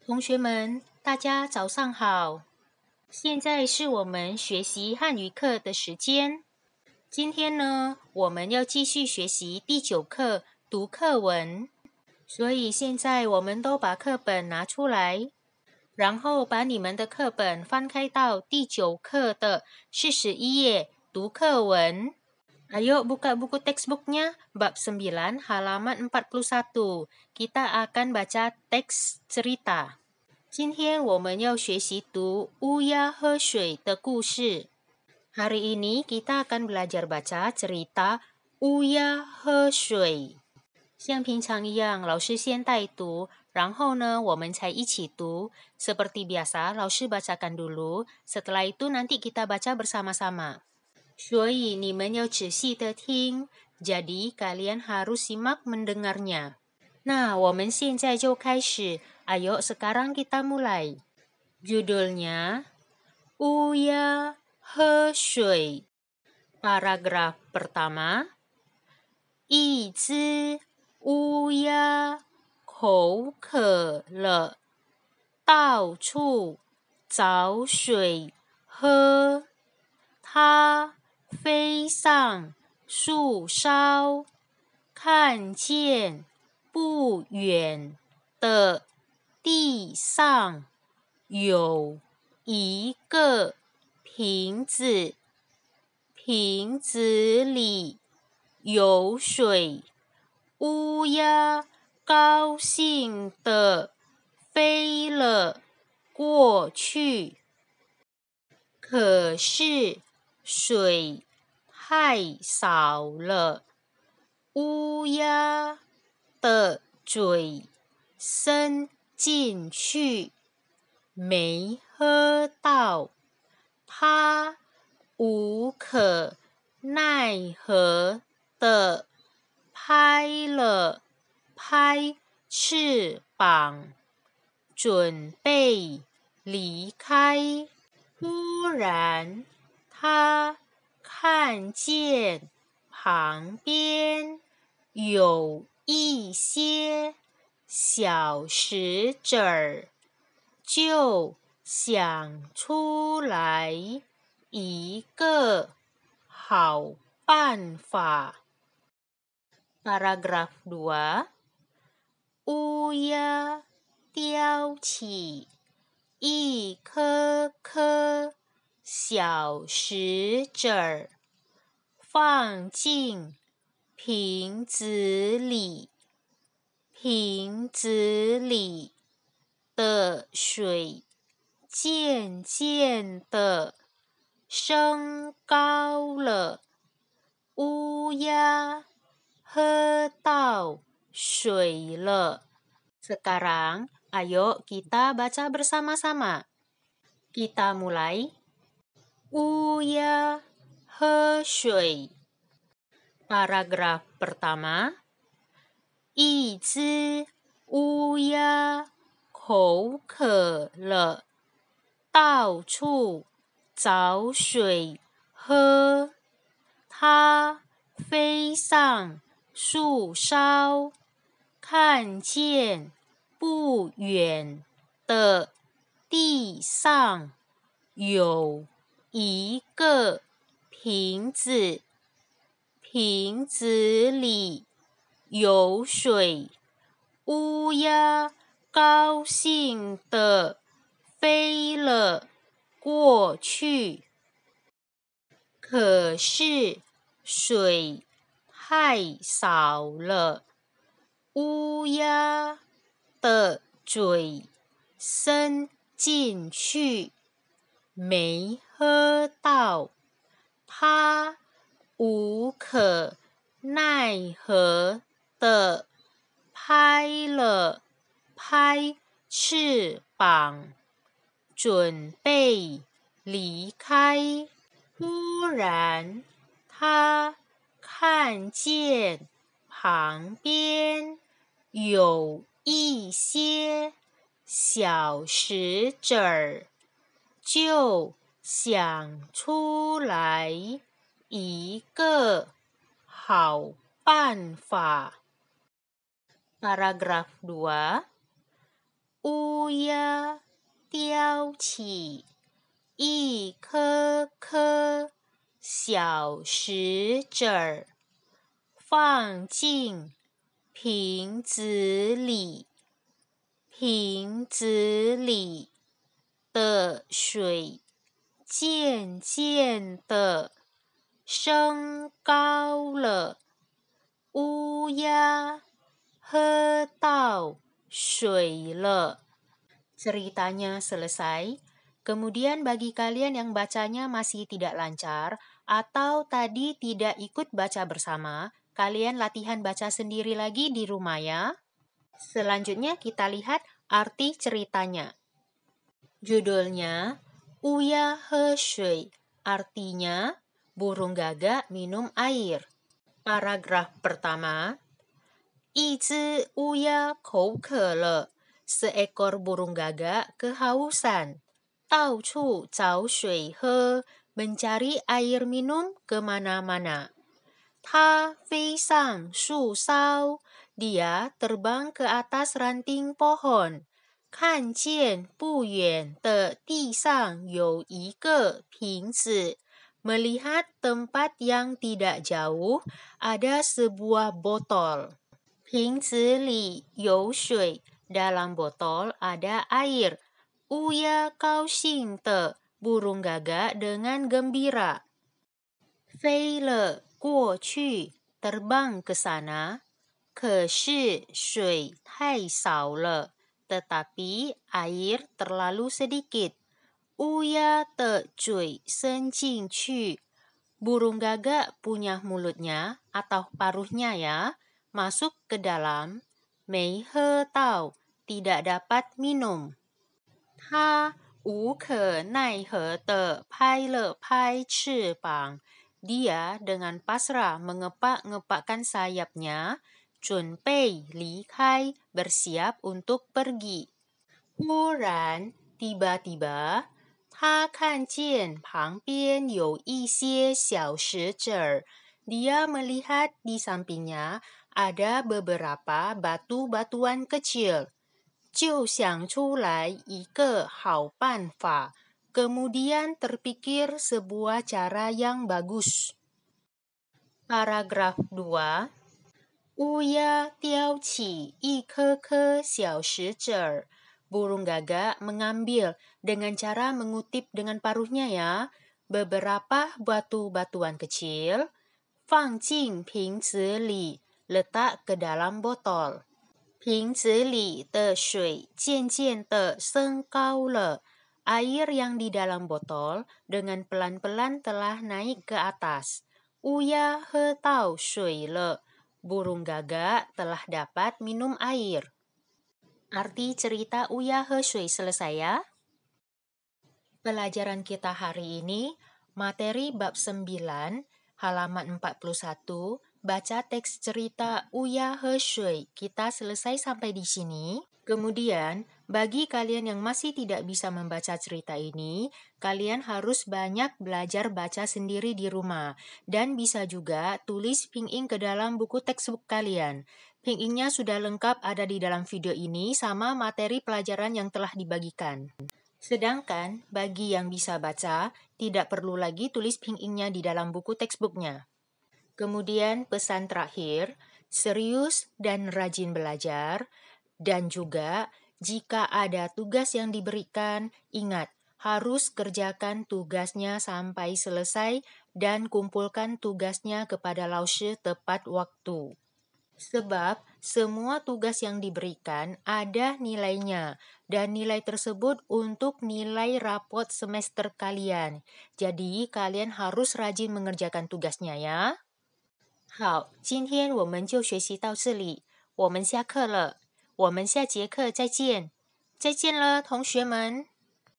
同学们，大家早上好！现在是我们学习汉语课的时间。今天呢，我们要继续学习第9课读课文，所以现在我们都把课本拿出来，然后把你们的课本翻开到第9课的41页读课文。Ayo buka buku textbooknya bab 9 halaman 41. Kita akan baca teks cerita. 今天我们要学习读乌鸦喝水的故事。Hari ini kita akan belajar baca cerita 乌鸦喝水。像平常一样，老师先带读，然后呢，我们才一起读。Seperti biasa, 老师 bacakan dulu. Setelah itu nanti kita baca bersama-sama. 所以你们要仔细的听， jadi kalian harus simak mendengarnya. 那我们现在就开始。Ayo sekarang kita mulai. Judulnya Uya He Shui. Paragraf pertama. 一只乌鸦口渴了，到处找水喝。它飞上树梢，看见不远的地上有一个瓶子，瓶子里有水。乌鸦高兴地飞了过去，可是水太少了，乌鸦的嘴伸进去，没喝到，它无可奈何地拍了拍翅膀，准备离开。忽然，他看见旁边有一些小石子儿，就想出来一个好办法。Paragraf 2. 乌鸦叼起一颗颗小石子儿，放进瓶子里，瓶子里的水渐渐地升高了。乌鸦喝到水了。Sekarang, ayo kita baca bersama-sama. Kita mulai. 乌鸦喝水。Paragraf pertama. 一只乌鸦口渴了，到处找水喝。它飞上树梢，看见不远的地上有一个瓶子，瓶子里有水。乌鸦高兴地飞了过去，可是水太少了，乌鸦的嘴伸进去，没喝到，它无可奈何地拍了拍翅膀，准备离开。忽然，他看见旁边有一些小石子儿，就想出来一个好办法。Paragraf 2. 乌鸦叼起一颗颗小石子儿，放进瓶子里。瓶子里的水渐渐地升高了。乌鸦喝到水了。Ceritanya selesai. Kemudian bagi kalian yang bacanya masih tidak lancar atau tadi tidak ikut baca bersama, kalian latihan baca sendiri lagi di rumah ya. Selanjutnya kita lihat arti ceritanya. Judulnya Uya he shui, artinya burung gagak minum air. Paragraf pertama. 一只乌鸦口渴了，seekor burung gagak kehausan, 到处找水喝， mencari air minum kemana-mana. 它飞上树梢， dia terbang ke atas ranting pohon. 看见不远的地上有一个瓶子， melihat tempat yang tidak jauh ada sebuah botol. 瓶子里有水， dalam botol ada air. Uya 高兴的， burung gagak dengan gembira. 飞了过去， terbang ke sana. 可是水太少了， tetapi air terlalu sedikit. Uya 的嘴伸进去， burung gagak punya mulutnya atau paruhnya ya, masuk ke dalam. 没喝到， tidak dapat minum. 它无可奈何地拍了拍翅膀. Dia dengan pasrah mengepak-ngepakkan sayapnya, 准备离开, bersiap untuk pergi. 忽然 tiba-tiba, 他看见旁边有一些小石子儿. Dia melihat di sampingnya ada beberapa batu-batuan kecil. 就想出来一个好办法. Kemudian terpikir sebuah cara yang bagus. Paragraf 2. 乌鸦叼起一颗颗小石子儿. Burung gagak mengambil dengan cara mengutip dengan paruhnya ya, beberapa batu-batuan kecil. 放进瓶子里, letak ke dalam botol. 瓶子里的水渐渐地升高了. Air yang di dalam botol dengan pelan-pelan telah naik ke atas. Uya he tau shui le. Burung gagak telah dapat minum air. Arti cerita Uya he shui selesai ya. Pelajaran kita hari ini, materi bab 9, halaman 41, baca teks cerita Uya he shui. Kita selesai sampai di sini. Kemudian, bagi kalian yang masih tidak bisa membaca cerita ini, kalian harus banyak belajar baca sendiri di rumah. Dan bisa juga tulis ping-ing ke dalam buku textbook kalian. Ping-ingnya sudah lengkap ada di dalam video ini sama materi pelajaran yang telah dibagikan. Sedangkan, bagi yang bisa baca, tidak perlu lagi tulis ping-ingnya di dalam buku textbooknya. Kemudian pesan terakhir, serius dan rajin belajar. Dan juga, jika ada tugas yang diberikan, ingat, harus kerjakan tugasnya sampai selesai dan kumpulkan tugasnya kepada laoshi tepat waktu. Sebab, semua tugas yang diberikan ada nilainya, dan nilai tersebut untuk nilai rapot semester kalian. Jadi, kalian harus rajin mengerjakan tugasnya ya. 好，今天我们就学习到这里，我们下课了。我们下节课再见，再见了，同学们。